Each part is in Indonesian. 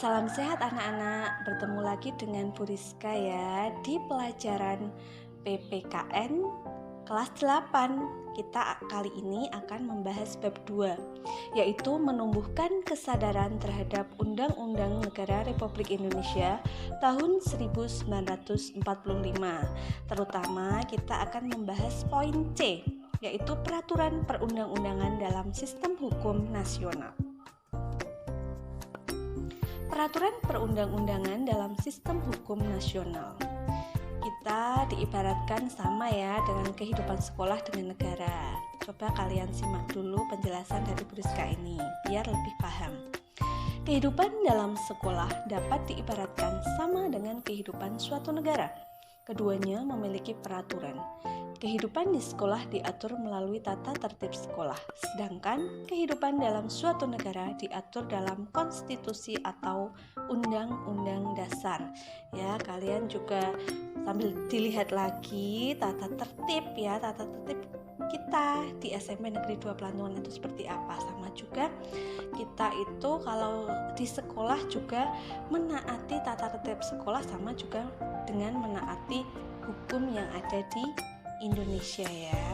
Salam sehat anak-anak, bertemu lagi dengan Bu Rizka ya di pelajaran PPKN kelas 8. Kita kali ini akan membahas bab 2, yaitu menumbuhkan kesadaran terhadap Undang-Undang Negara Republik Indonesia tahun 1945. Terutama kita akan membahas poin C, yaitu peraturan perundang-undangan dalam sistem hukum nasional. Peraturan perundang-undangan dalam sistem hukum nasional. Kita diibaratkan sama ya dengan kehidupan sekolah dengan negara. Coba kalian simak dulu penjelasan dari Bu Rizka ini biar lebih paham. Kehidupan dalam sekolah dapat diibaratkan sama dengan kehidupan suatu negara. Keduanya memiliki peraturan. Kehidupan di sekolah diatur melalui tata tertib sekolah, sedangkan kehidupan dalam suatu negara diatur dalam konstitusi atau undang-undang dasar. Ya, kalian juga sambil dilihat lagi tata tertib kita di SMP Negeri 2 Pelantuan itu seperti apa. Sama juga kita itu kalau di sekolah juga menaati tata tertib sekolah sama juga dengan menaati hukum yang ada di Indonesia ya.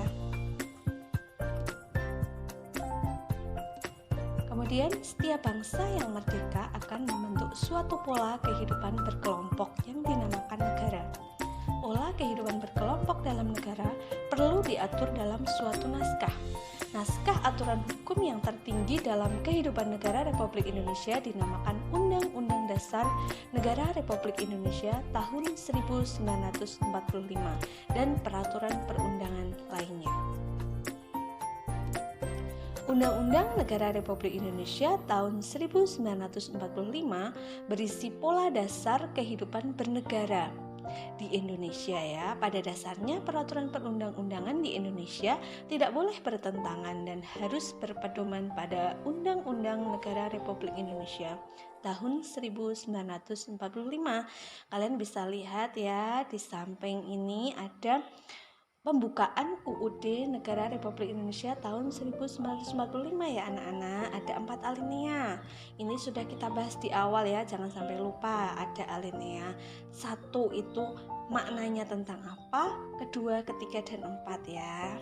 Kemudian setiap bangsa yang merdeka akan membentuk suatu pola kehidupan berkelompok yang dinamakan negara. Pola kehidupan berkelompok dalam negara perlu diatur dalam suatu naskah. Naskah aturan hukum yang tertinggi dalam kehidupan negara Republik Indonesia dinamakan Undang-Undang Dasar Negara Republik Indonesia tahun 1945 dan peraturan perundangan lainnya. Undang-Undang Negara Republik Indonesia tahun 1945 berisi pola dasar kehidupan bernegara di Indonesia ya. Pada dasarnya peraturan perundang-undangan di Indonesia tidak boleh bertentangan dan harus berpedoman pada Undang-Undang Negara Republik Indonesia tahun 1945. Kalian bisa lihat ya, di samping ini ada pembukaan UUD Negara Republik Indonesia tahun 1945 ya anak-anak. Ada 4 alinea. Ini sudah kita bahas di awal ya, jangan sampai lupa ada alinea. 1 itu maknanya tentang apa, kedua, ketiga, dan 4 ya.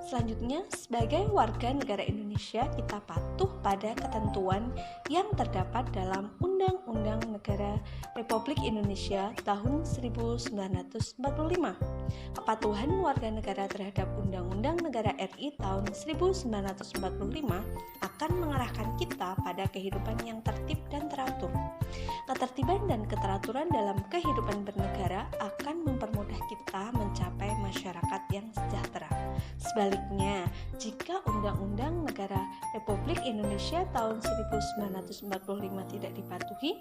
Selanjutnya, sebagai warga negara Indonesia, kita patuh pada ketentuan yang terdapat dalam Undang-Undang Negara Republik Indonesia tahun 1945. Kepatuhan warga negara terhadap Undang-Undang Negara RI tahun 1945 akan mengarahkan kita pada kehidupan yang tertib dan teratur. Ketertiban dan keteraturan dalam kehidupan bernegara akan mempermudah kita mencapai masyarakat yang sejahtera. Sebaliknya, jika Undang-Undang Negara Republik Indonesia tahun 1945 tidak dipatuhi,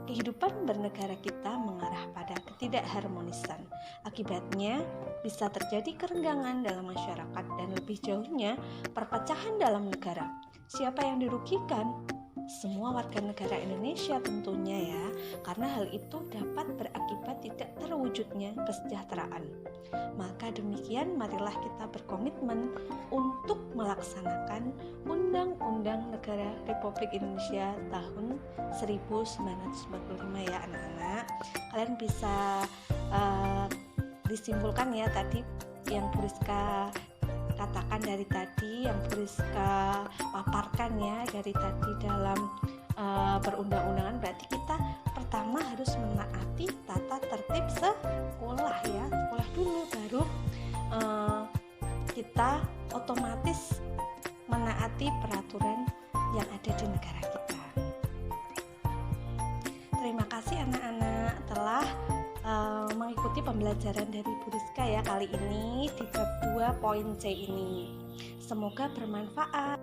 kehidupan bernegara kita mengarah pada ketidakharmonisan. Akibatnya, bisa terjadi kerenggangan dalam masyarakat dan lebih jauhnya, perpecahan dalam negara. Siapa yang dirugikan? Semua warga negara Indonesia tentunya ya, karena hal itu dapat berakibat tidak terwujudnya kesejahteraan. Maka demikian, marilah kita berkomitmen untuk melaksanakan Undang-Undang Negara Republik Indonesia tahun 1945 ya anak-anak. Kalian bisa disimpulkan ya tadi yang Bu Rizka katakan dari tadi, yang Bu Rizka paparkan ya dari tadi dalam perundang-undangan. Berarti kita pertama harus menaati tata tertib sekolah ya, sekolah dulu baru kita otomatis menaati peraturan yang ada di negara kita. Terima kasih anak-anak telah mengikuti pembelajaran dari Bu Rizka ya kali ini di bab 2 poin C ini. Semoga bermanfaat.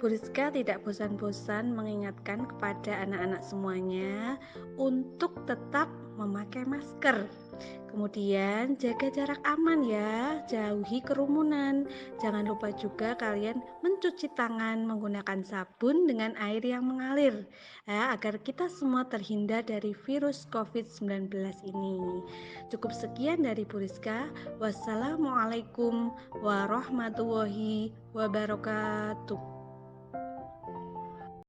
Bu Rizka tidak bosan-bosan mengingatkan kepada anak-anak semuanya untuk tetap memakai masker. Kemudian jaga jarak aman ya, jauhi kerumunan. Jangan lupa juga kalian mencuci tangan menggunakan sabun dengan air yang mengalir ya, agar kita semua terhindar dari virus COVID-19 ini. Cukup sekian dari Bu Rizka. Wassalamualaikum warahmatullahi wabarakatuh.